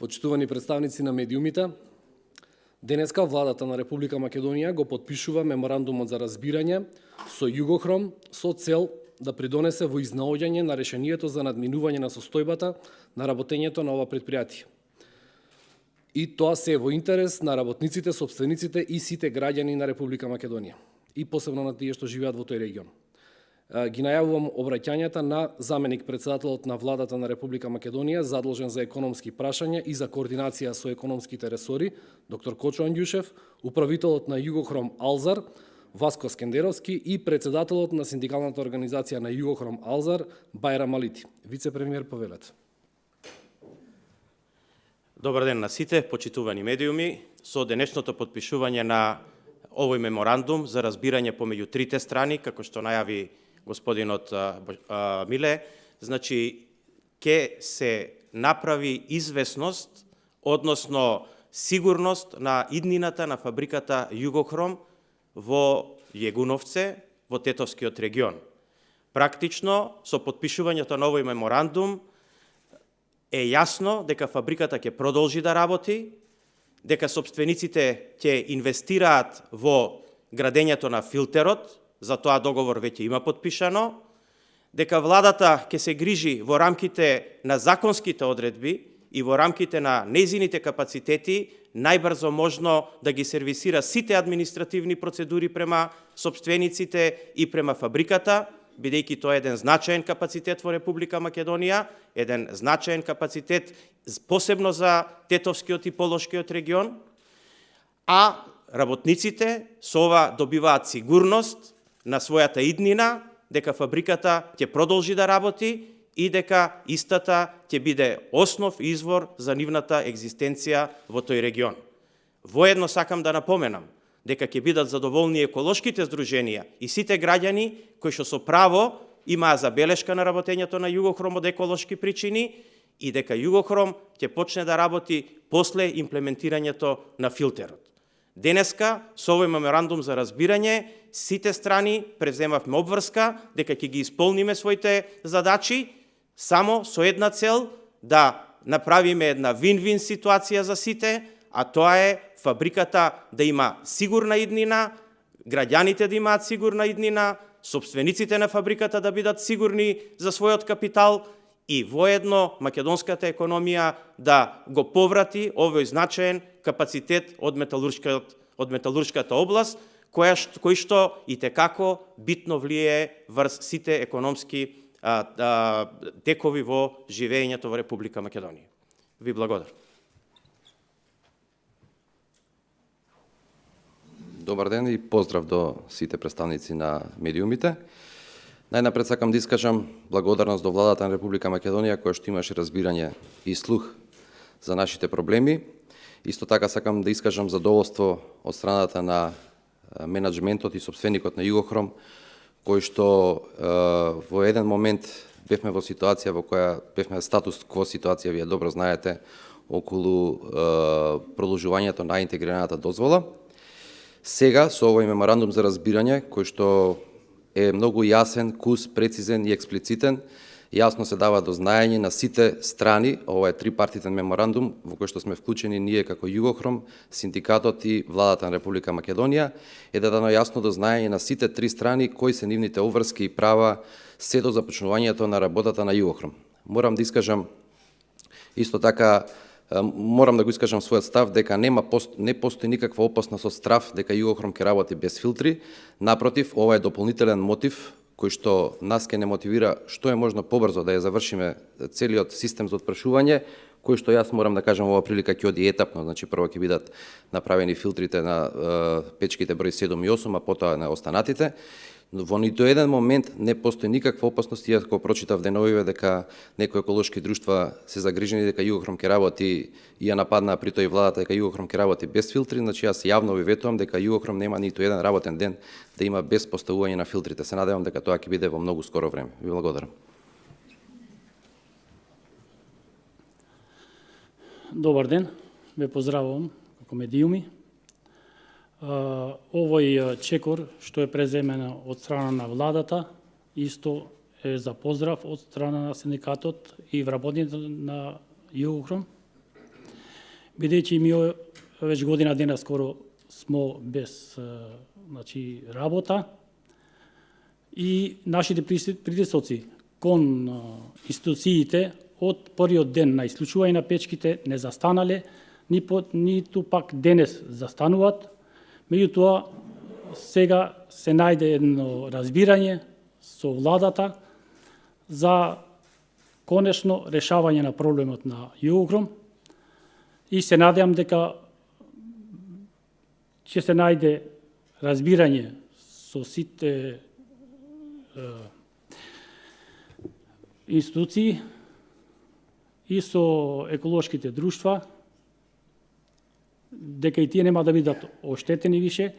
Почитувани представници на медиумите, денеска владата на Република Македонија го потпишува меморандумот за разбирање со Југохром со цел да придонесе во изнаоѓање на решението за надминување на состојбата на работењето на ова предпријатие. И тоа се во интерес на работниците, сопствениците и сите граѓани на Република Македонија и посебно на тие што живеат во тој регион. Ги најавувам обраќањата на заменик председателот на владата на Република Македонија задолжен за економски прашања и за координација со економските ресори, доктор Кочо Андјушев, управителот на Југохром Алзар, Васко Скендеровски и председателот на синдикалната организација на Југохром Алзар, Бајрам Алити. Вице-премиер, повелете. Добар ден на сите, почитувани медиуми. Со денешното потпишување на овој меморандум за разбирање помеѓу трите страни, како што најави господинот Миле, значи ќе се направи известност, односно сигурност на иднината на фабриката Југохром во Јегуновце, во Тетовскиот регион. Практично, со потпишувањето на овој меморандум е јасно дека фабриката ќе продолжи да работи, дека сопствениците ќе инвестираат во градењето на филтерот, за тоа договор веќе има потпишано, дека владата ќе се грижи во рамките на законските одредби и во рамките на нејзините капацитети најбрзо можно да ги сервисира сите административни процедури према сопствениците и према фабриката, бидејќи тоа е еден значаен капацитет во Република Македонија, еден значаен капацитет посебно за Тетовскиот и Полошкиот регион, а работниците со ова добиваат сигурност на својата иднина, дека фабриката ќе продолжи да работи и дека истата ќе биде основ извор за нивната екзистенција во тој регион. Воедно сакам да напоменам дека ќе бидат задоволни еколошките здруженија и сите граѓани кои што со право имаа забелешка на работењето на Југохром од еколошки причини и дека Југохром ќе почне да работи после имплементирањето на филтерот. Денеска, со овој меморандум за разбирање, сите страни преземавме обврска дека ќе ги исполниме своите задачи само со една цел да направиме една вин-вин ситуација за сите, а тоа е фабриката да има сигурна иднина, граѓаните да имаат сигурна иднина, сопствениците на фабриката да бидат сигурни за својот капитал и воедно македонската економија да го поврати овој значаен капацитет од металуршката област, кој што и текако битно влијае врз сите економски текови во живеењето во Република Македонија. Ви благодарам. Добар ден и поздрав до сите представници на медиумите. Најнапред сакам да искажам благодарност до владата на Република Македонија која што имаше разбирање и слух за нашите проблеми. Исто така сакам да искажам задоволство од страната на менаџментот и сопственикот на Југохром, кој што во еден момент бевме во ситуација во која бевме статус кво ситуација, вие добро знаете, околу продолжувањето на интегрираната дозвола. Сега, со овој меморандум за разбирање, кој што е многу јасен, кус, прецизен и експлицитен, јасно се дава до знаење на сите страни, ова е трипартитен меморандум во кој што сме вклучени ние како Југохром, синдикатот и владата на Република Македонија, е дадено јасно до знаење на сите три страни кои се нивните обврски и права се до започнувањето на работата на Југохром. Морам да искажам исто така, морам да го искажам својот став дека не постои никаква опасност од страв дека Југохром ќе работи без филтри. Напротив, ова е дополнителен мотив кој што нас ќе не мотивира што е можно побрзо да ја завршиме целиот систем за отпрашување, кој што јас морам да кажам ова прилика ќе оди етапно, значи прво ќе бидат направени филтрите на печките број 7 и 8, а потоа на останатите. Во ниту еден момент не постои никаква опасност, јас го прочитав деновиве дека некои еколошки друштва се загрижени дека Југохром ќе работи и ја нападнаа при тој владата дека Југохром ќе работи без филтри, значи јас јавно ви ветувам дека Југохром нема ниту еден работен ден да има без поставување на филтрите. Се надевам дека тоа ќе биде во многу скоро време. Ви благодарам. Добар ден, ве поздравувам како медиуми. Овој чекор што е преземено од страна на владата исто е за поздрав од страна на синдикатот и вработниците на Југохром. бидејќи ми веќе година дена скоро смо без работа и нашите притисоци кон институциите од првиот ден на исклучување на печките не застанале, ниту пак денес застануваат. Меѓутоа, сега се најде едно разбирање со владата за конечно решавање на проблемот на Југохром и се надевам дека ќе се најде разбирање со сите институции и со еколошките друштва, дека и тие нема да бидат оштетени више,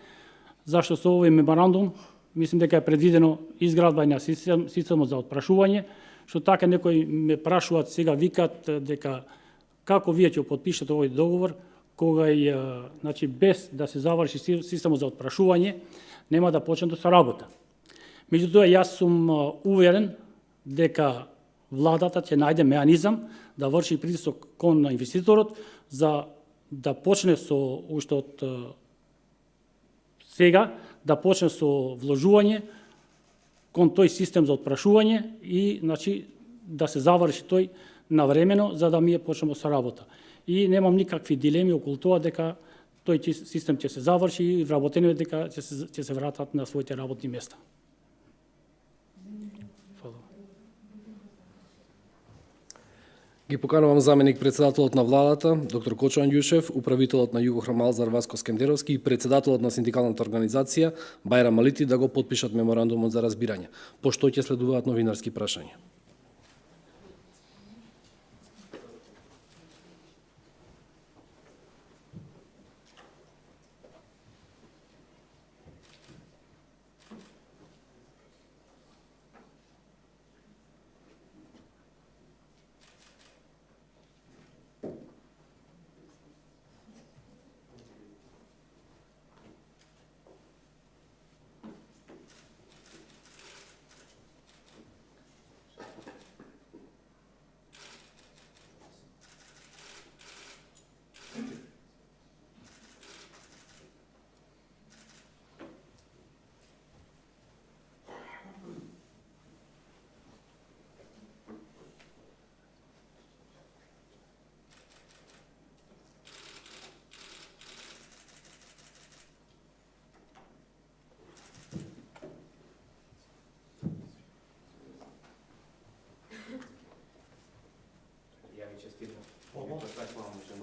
зашто со овој меморандум мислам дека е предвидено изградба на системот за отпрашување, што така некои ме прашуваат сега, викат дека како вие ќе потпишете овој договор, кога значи без да се заврши системот за отпрашување, нема да почне со работа. Меѓутоа, јас сум уверен дека владата ќе најде меанизам да врши притисок кон инвеститорот за да почне со уште од сега да почне со вложување кон тој систем за отпрашување и значи да се заврши тој навремено за да ние почнеме со работа. И немам никакви дилеми околу тоа дека тој систем ќе се заврши и вработени дека ќе се вратат на своите работни места. Ги поканувам заменик председателот на владата, доктор Кочо Андјушев, управителот на Југохром Алзар Васко Скендеровски и председателот на синдикалната организација Бајрам Алити да го потпишат меморандумот за разбирање, пошто ќе следуваат новинарски прашања.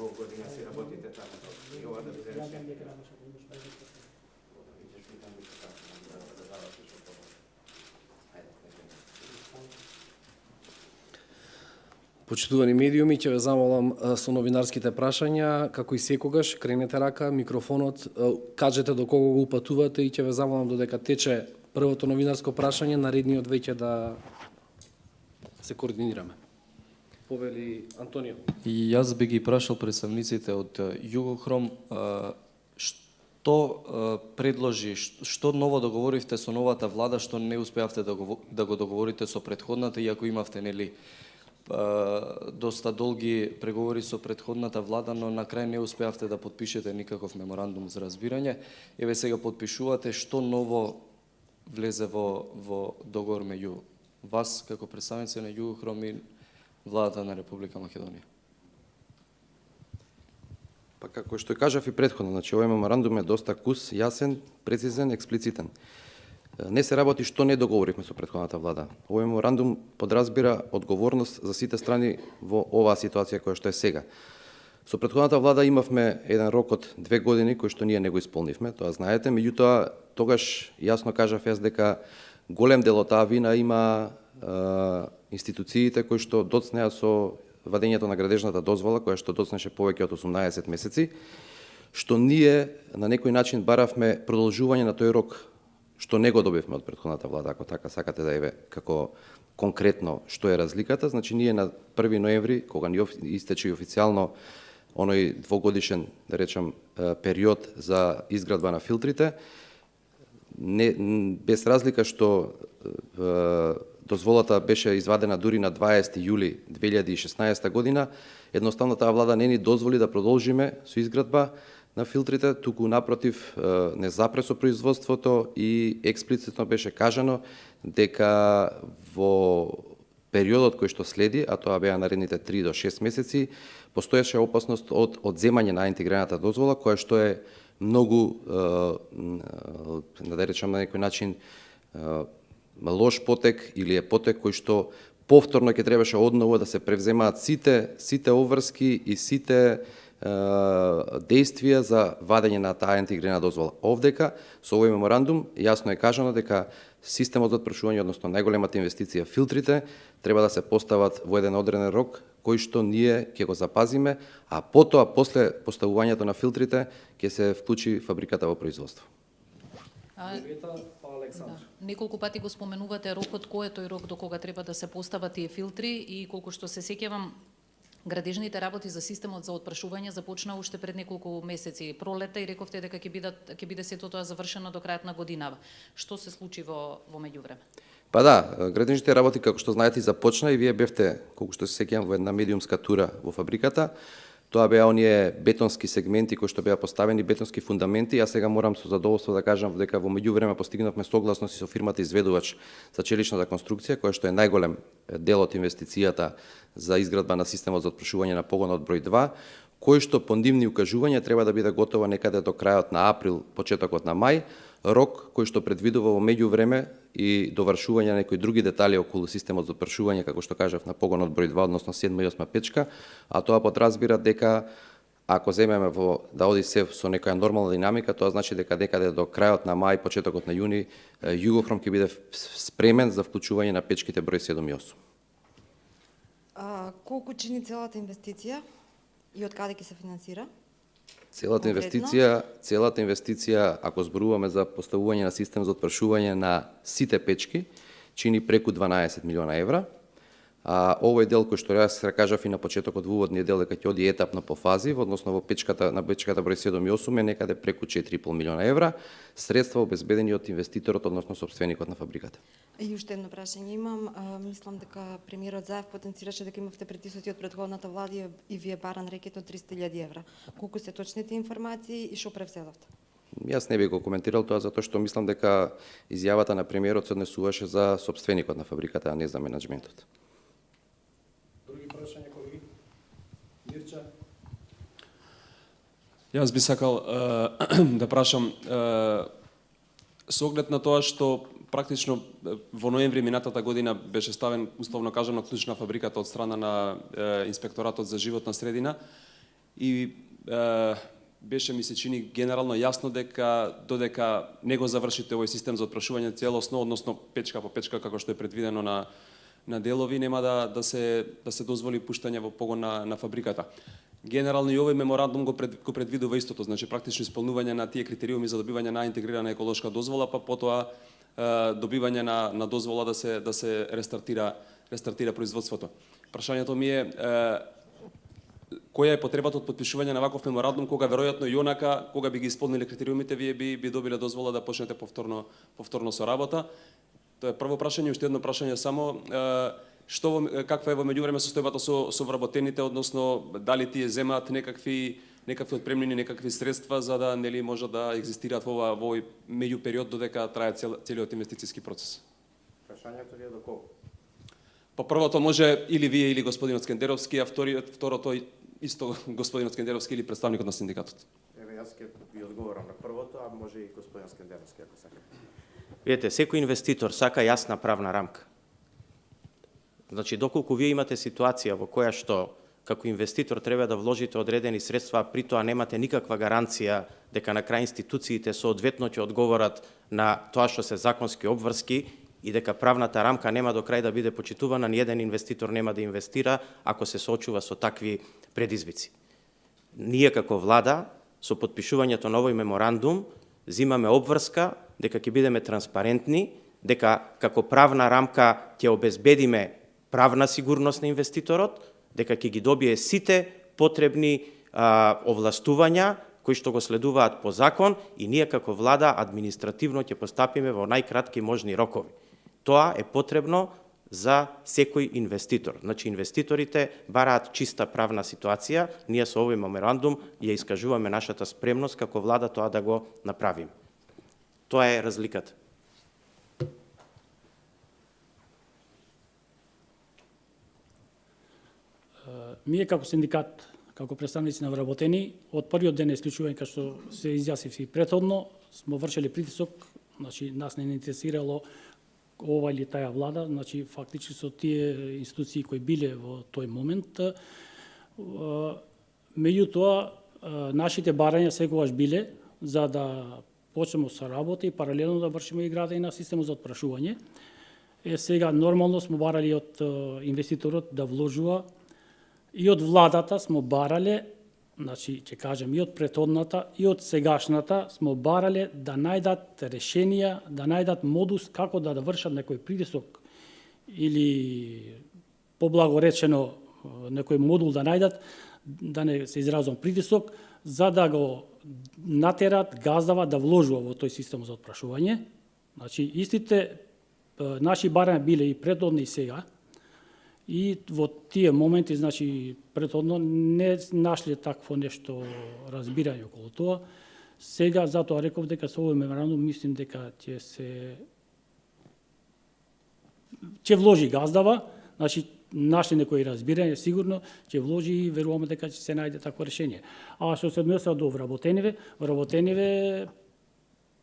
Многу година си работите таму. И ова да биде решение. Почитувани медиуми, ќе ве замолам со новинарските прашања, како и секогаш, кренете рака, микрофонот, кажете до кого го упатувате и ќе ве замолам додека тече првото новинарско прашање, наредниот веќе да се координираме. Повели Антонио. И јас би ги прашал представниците од Југохром што предложи, што ново договоривте со новата влада, што не успеавте да го договорите со претходната, иако имавте нели доста долги преговори со претходната влада, но на крај не успеавте да потпишете никаков меморандум за разбирање. Еве сега потпишувате, што ново влезе во договор меѓу вас како представници на Југохром и владата на Република Македонија? Па како што кажав и претходно, значи овој меморандум е доста кус, јасен, прецизен, експлицитен. Не се работи што не договоривме со претходната влада. Овој меморандум подразбира одговорност за сите страни во оваа ситуација која што е сега. Со претходната влада имавме еден рок од 2 години кој што ние не го исполнивме, тоа знаете, меѓутоа тогаш јасно кажав јас дека голем дел од таа вина има институциите кои што доцнеа со вадењето на градежната дозвола, која што доцнеше повеќе од 18 месеци, што ние на некој начин баравме продолжување на тој рок, што не го добивме од претходната влада, ако така сакате да еве како конкретно што е разликата. Значи ние на 1 ноември, кога ни истече официјално оној двогодишен, да речам, период за изградба на филтрите, без разлика што дозволата беше извадена дури на 20 јули 2016 година, едноставно таа влада не ни дозволи да продолжиме со изградба на филтрите, туку напротив не запре со производството и експлицитно беше кажано дека во периодот кој што следи, а тоа беа наредните 3 до 6 месеци, постоеше опасност од одземање на интегрираната дозвола, која што е многу, да речем на некој начин, лош потек или е потек кој што повторно ќе требаше одново да се превземаат сите обврски и сите действија за вадење на таа интегрирана дозвола. Овдека, со овој меморандум, јасно е кажано дека системот за отпрашување, односно најголемата инвестиција, филтрите, треба да се постават во еден одреден рок, кој што ние ќе го запазиме, а потоа, после поставувањето на филтрите, ќе се вклучи фабриката во производство. Неколку пати го споменувате рокот, кој е тој рок до кога треба да се постават тие филтри и колку што се сеќавам, градежните работи за системот за отпрашување започна уште пред неколку месеци, пролета, и рековте дека ќе биде сето тоа завршено до крајот на годинава. Што се случи во меѓувреме? Па да, градежните работи, како што знаете, започна и вие бевте, колку што се сеќавам, во една медиумска тура во фабриката. Тоа беа оние бетонски сегменти кои што беа поставени, бетонски фундаменти. Јас сега морам со задоволство да кажам дека во меѓувреме постигнавме согласност и со фирмата изведувач за челичната конструкција, која што е најголем дел од инвестицијата за изградба на системот за отпрашување на погонот број 2, кој што по нивни укажувања треба да биде готова некаде до крајот на април, почетокот на мај, рок кој што предвидува во меѓувреме и довршување на некои други детали околу системот за отпрашување, како што кажав, на погонот број 2, односно 7 и 8 печка, а тоа подразбира дека ако земеме да оди се со некоја нормална динамика, тоа значи дека декаде до крајот на мај, почетокот на јуни, Југохром ќе биде спремен за вклучување на печките број 7 и 8. Колку чини целата инвестиција и од каде ќе се финансира? Целата инвестиција, ако зборуваме за поставување на систем за отпрашување на сите печки, чини преку 12 милиона евра. А овој дел кој што јас кажав и на почетокот во уводниот дел дека ќе оди етапно по фази, односно во печката број 7 и 8 е некаде преку 4,5 милиона евра, средства обезбедени од инвеститорот, односно собственикот на фабриката. И уште едно прашање имам. Мислам дека премиерот Заев потенцираше дека имавте притисоци од претходната влада и вие баран рекет од 300.000 евра. Колку се точните информации и што превзедовте? Јас не би го коментирал тоа затоа што мислам дека изјавата на премиерот се однесуваше за собственикот на фабриката, а не за менаџментот. Други прашања, колеги? Мирча? Јас би сакал да прашам со оглед на тоа што практично во ноември минатата година беше ставен, условно кажано, клуч на фабриката од страна на Инспекторатот за животна средина и беше, ми се чини, генерално јасно дека додека не го завршите овој систем за отпрашување целосно, односно печка по печка како што е предвидено на делови, нема да се дозволи пуштање во погон на фабриката. Генерално и овој меморандум го предвидува истото, значи практично исполнување на тие критериуми за добивање на интегрирана еколошка дозвола, па потоа добивање на дозвола да се рестартира производството. Прашањето ми е која е потребата од подпишување на ваков меморандум кога веројатно и онака кога би ги исполниле критериумите вие би добиле дозвола да почнете повторно со работа. Тоа е прво прашање, уште едно прашање само каква е во меѓувреме состојбата со вработените, односно дали тие земаат некакви отпремнини, некакви средства за да нели може да екзистираат во овој меѓупериод додека трае целиот инвестициски процес. Прашањето ви е до кого? Па првото може или вие или господинот Скендеровски, а второто исто господинот Скендеровски или представникот на синдикатот. Еве јас ќе ви одговорам на првото, а може и господин Скендеровски ако сака. Видете, секој инвеститор сака јасна правна рамка. Значи, доколку вие имате ситуација во која што како инвеститор треба да вложите одредени средства, а при тоа немате никаква гаранција дека на крај институциите соодветно ќе одговорат на тоа што се законски обврски и дека правната рамка нема до крај да биде почитувана, ниеден инвеститор нема да инвестира ако се соочува со такви предизвици. Ние како влада со подпишувањето на овој меморандум земаме обврска дека ќе бидеме транспарентни, дека како правна рамка ќе обезбедиме правна сигурност на инвеститорот, дека ќе ги добие сите потребни овластувања кои што го следуваат по закон и ние како влада административно ќе постапиме во најкратки можни рокови. Тоа е потребно за секој инвеститор. Значи, инвеститорите бараат чиста правна ситуација, ние со овој меморандум ја искажуваме нашата спремност како влада тоа да го направиме. Тоа е разликата. Ние како синдикат, како представници на вработени, од првиот ден исклучување, како што се изјасив и претходно, смо вршили притисок, значи нас не интересирало ова или таја влада, значи фактички со тие институции кои биле во тој момент. Меѓутоа, нашите барања секогаш биле за да почнеме со работа и паралелно да вршиме и градење на системот за отпрашување. Сега нормално смо барали од инвеститорот да вложува и од владата смо барале, значи ќе кажем и од претходната и од сегашната смо барале да најдат решенија, да најдат модус како да вршат некој притисок или поблагоречено некој модул да најдат, да не се изразувам притисок, за да го натерат газдава да вложува во тој систем за отпрашување. Значи истите наши барања биле и претходни и сега. И во тие моменти, значи, претходно не нашле такво нешто разбирање околу тоа. Сега, затоа реков дека со овој меморандум мислим дека ќе вложи газдава, значи, нашли некои разбирање, сигурно ќе вложи и веруваме дека ќе се најде такво решение. А што се однесува до вработениве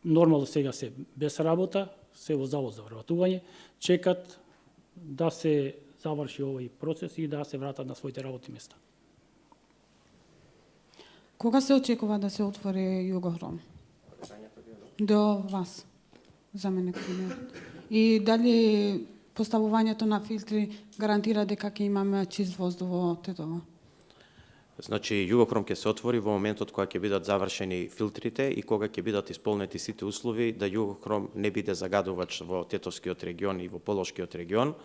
нормално сега се без работа, се во завод за вработување, чекат да се заврши овој процес и да се вратат на своите работни места. Кога се очекува да се отвори Југохром? До вас, заменик премиерот. И дали поставувањето на филтри гарантира дека ќе имаме чист воздух во Тетово? Значи, Југохром ќе се отвори во моментот кога ќе бидат завршени филтрите и кога ќе бидат исполнети сите услови да Југохром не биде загадувач во Тетовскиот регион и во Полошкиот регион.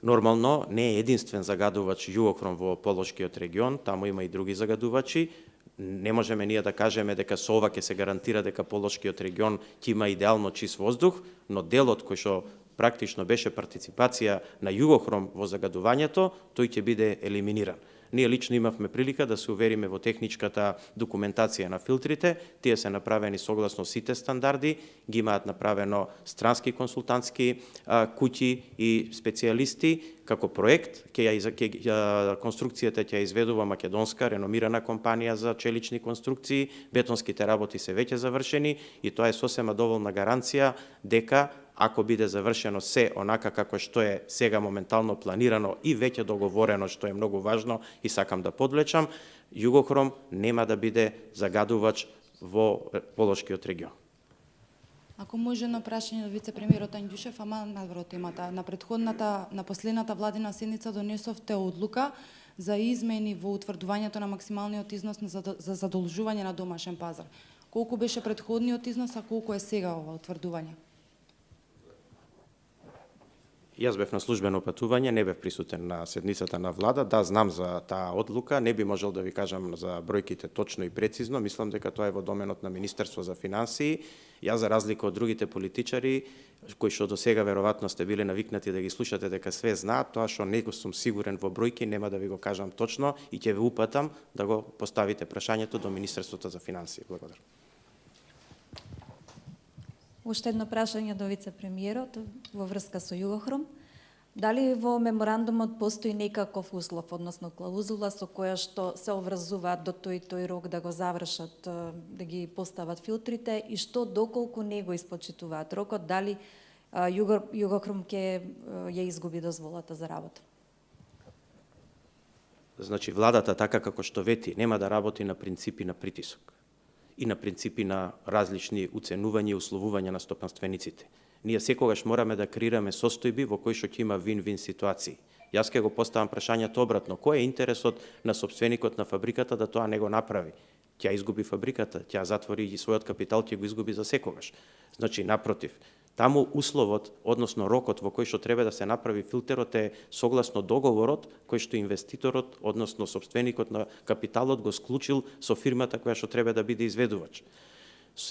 Нормално, не е единствен загадувач Југохром во Полошкиот регион, таму има и други загадувачи. Не можеме ние да кажеме дека со ова ќе се гарантира дека Полошкиот регион ќе има идеално чист воздух, но делот кој што практично беше партиципација на Југохром во загадувањето, тој ќе биде елиминиран. Ние лично имавме прилика да се увериме во техничката документација на филтрите, тие се направени согласно сите стандарди, ги имаат направено странски консултантски куќи и специјалисти. Како проект, конструкцијата ќе ја изведува македонска реномирана компанија за челични конструкции, бетонските работи се веќе завршени и тоа е сосема доволна гаранција дека ако биде завршено се онака како што е сега моментално планирано и веќе договорено, што е многу важно и сакам да подлечам, Југохром нема да биде загадувач во Полошкиот регион. Ако може на прашање од вице-премиерот Анѓушев, ама надвор темата, на последната владина седница донесовте одлука за измени во утврдувањето на максималниот износ за задолжување на домашен пазар. Колку беше претходниот износ, а колку е сега ова утврдување? Јас бев на службено патување, не бев присутен на седницата на влада. Да, знам за таа одлука, не би можел да ви кажам за бројките точно и прецизно. Мислам дека тоа е во доменот на Министерство за финансии. Јас, за разлика од другите политичари, кои што до сега веројатно сте биле навикнати да ги слушате дека све знаат, тоа што не го сум сигурен во бројки, нема да ви го кажам точно и ќе ве упатам да го поставите прашањето до Министерството за финансии. Благодарам. Уште едно прашање до вице-премиерот во врска со Југохром. Дали во меморандумот постои некаков услов, односно клаузула со која што се обврзуваат до тој рок да го завршат, да ги постават филтрите и што доколку не го испочитуваат рокот, дали Југохром ќе ја изгуби дозволата за работа? Значи, владата така како што вети нема да работи на принципи на притисок и на принципи на различни уценувања и условувања на стопанствениците. Ние секогаш мораме да креираме состојби во кои што ќе има вин-вин ситуации. Јас ќе го поставам прашањето обратно. Кој е интересот на собственикот на фабриката да тоа не го направи? Ќе изгуби фабриката, ќе затвори и својот капитал, ќе го изгуби за секогаш. Значи, напротив, таму условот, односно рокот во кој што треба да се направи филтерот е согласно договорот кој што инвеститорот, односно собственикот на капиталот го склучил со фирмата која што треба да биде изведувач.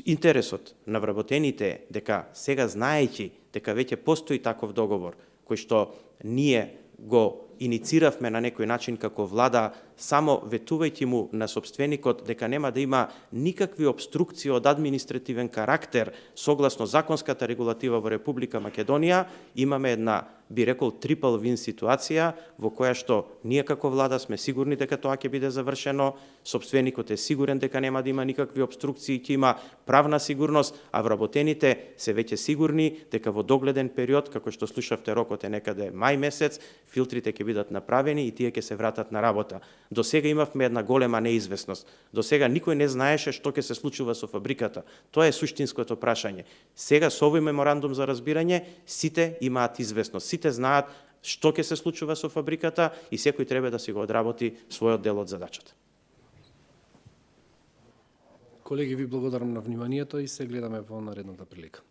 Интересот на вработените дека сега знаејќи дека веќе постои таков договор, кој што ние го иницииравме на некој начин како влада, само ветувајќи му на собственикот дека нема да има никакви обструкции од административен карактер согласно законската регулатива во Република Македонија, имаме една, би рекол, трипл вин ситуација во која што ние како влада сме сигурни дека тоа ќе биде завршено, собственикот е сигурен дека нема да има никакви обструкции, ќе има правна сигурност, а вработените се веќе сигурни дека во догледен период, како што слушавте, рокот е некаде мај месец, филтрите ќе бидат направени и тие ќе се вратат на работа. До сега имавме една голема неизвестност. До сега никој не знаеше што ќе се случува со фабриката. Тоа е суштинското прашање. Сега со овој меморандум за разбирање сите имаат известност. Сите знаат што ќе се случува со фабриката и секој треба да си го одработи својот дел од задачата. Колеги, ви благодарам на вниманието и се гледаме во наредната прилика.